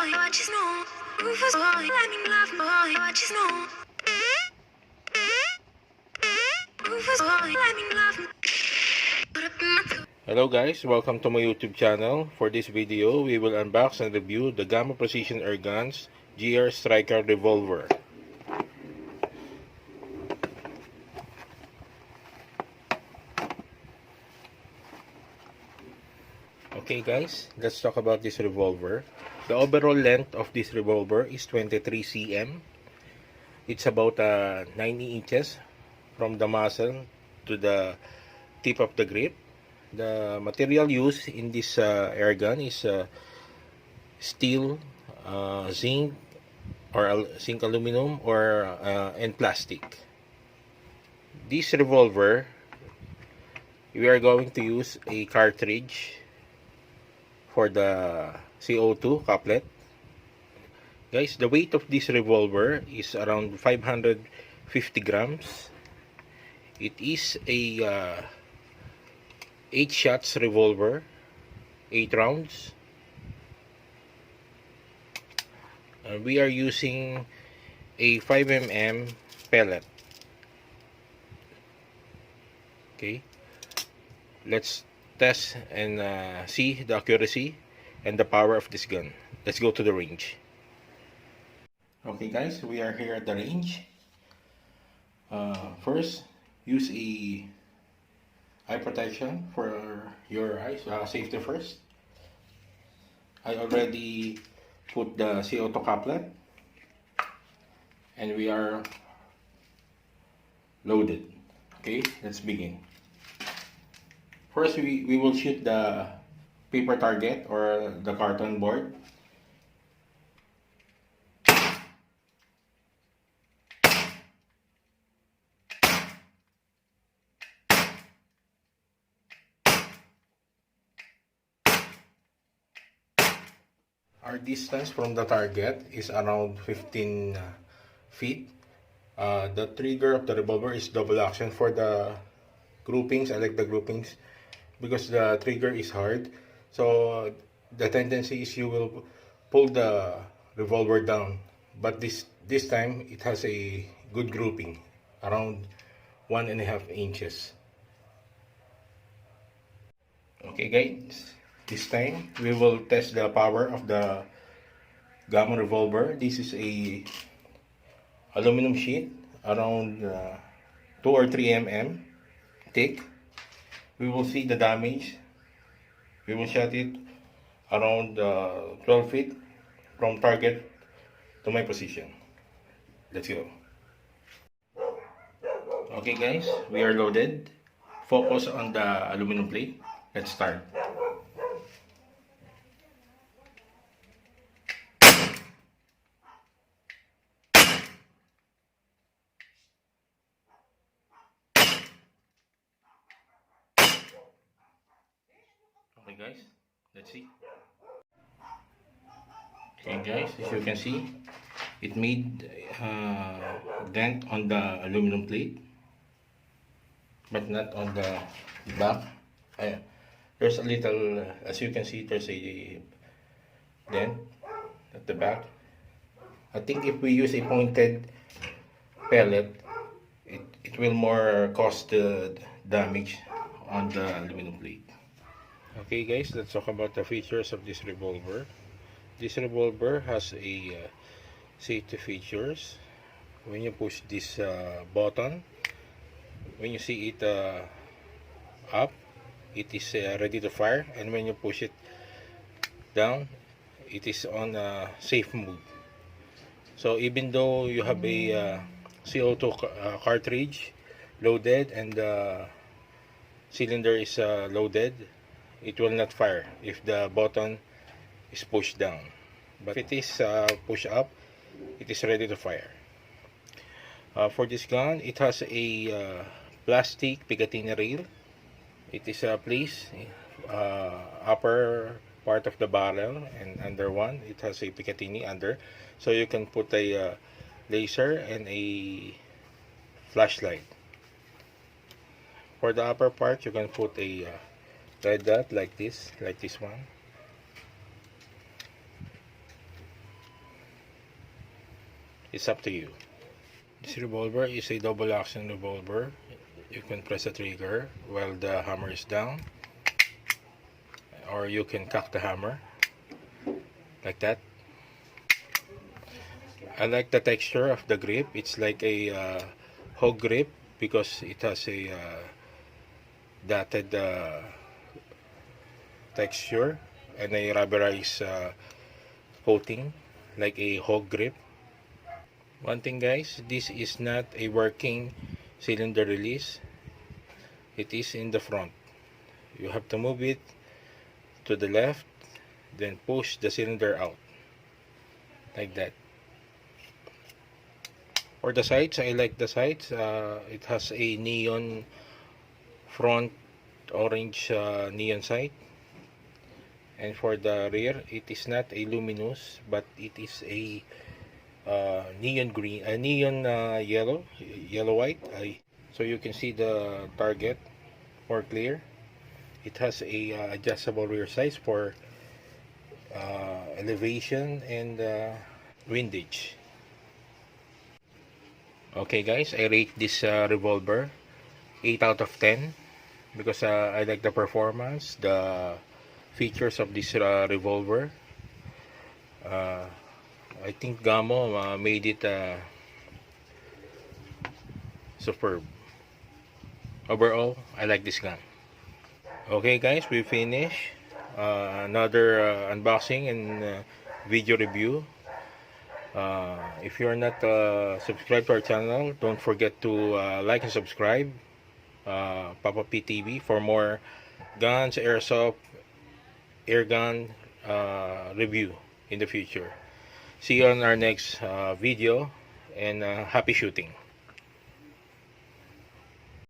Hello guys, welcome to my YouTube channel. For this video, we will unbox and review the Gamo Precision Airguns Gr-Stricker Revolver. Okay guys, let's talk about this revolver. The overall length of this revolver is 23 cm. It's about 90 inches from the muzzle to the tip of the grip. The material used in this airgun is steel, zinc, or zinc aluminum, or and plastic. This revolver, we are going to use a cartridge for the CO2 couplet. Guys, the weight of this revolver is around 550 grams. It is a 8 shots revolver, 8 rounds. We are using a 5mm pellet. Okay, let's test and see the accuracy and the power of this gun. Let's go to the range. Okay guys, we are here at the range. First, use a eye protection for your eyes, safety first. I already put the CO2 couplet and we are loaded. Okay, let's begin. First, we will shoot the paper target or the carton board. Our distance from the target is around 15 feet. The trigger of the revolver is double action. For the groupings, I like the groupings because the trigger is hard. So the tendency is you will pull the revolver down. But this time it has a good grouping, around 1.5 inches. Okay guys, this time we will test the power of the Gamo revolver. This is a aluminum sheet around 2 or 3 mm thick. We will see the damage. We will shot it around 12 feet from target to my position. Let's go. Okay guys, we are loaded. Focus on the aluminum plate. Let's start. Okay guys, let's see. Okay guys, as you can see, it made a dent on the aluminum plate, but not on the back. There's a little, as you can see, there's a dent at the back. I think if we use a pointed pellet, it will more cause the damage on the aluminum plate. Okay guys, let's talk about the features of this revolver. This revolver has a safety features. When you push this button, when you see it up, it is ready to fire, and when you push it down, it is on safe mode. So even though you have a CO2 cartridge loaded and the cylinder is loaded, it will not fire if the button is pushed down. But if it is pushed up, it is ready to fire. For this gun, it has a plastic Picatinny rail. It is placed upper part of the barrel, and under one it has a Picatinny under, so you can put a laser and a flashlight. For the upper part, you can put a red dot like this one. It's up to you. This revolver is a double action revolver. You can press the trigger while the hammer is down, or you can cock the hammer like that. I like the texture of the grip. It's like a hog grip because it has a dotted texture and a rubberized coating like a hog grip. One thing guys, this is not a working cylinder release. It is in the front. You have to move it to the left, then push the cylinder out like that. For the sights, I like the sights. It has a neon front, orange neon sight. And for the rear, it is not a luminous, but it is a neon green, neon yellow, yellow white. So you can see the target more clear. It has a adjustable rear sights for elevation and windage. Okay guys, I rate this revolver 8 out of 10 because I like the performance, the features of this revolver. I think Gamo made it superb. Overall, I like this gun. Okay guys, we finish another unboxing and video review. If you're not subscribed to our channel, don't forget to like and subscribe. Papa P TV for more guns, airsoft, airgun review in the future. See you on our next video, and happy shooting.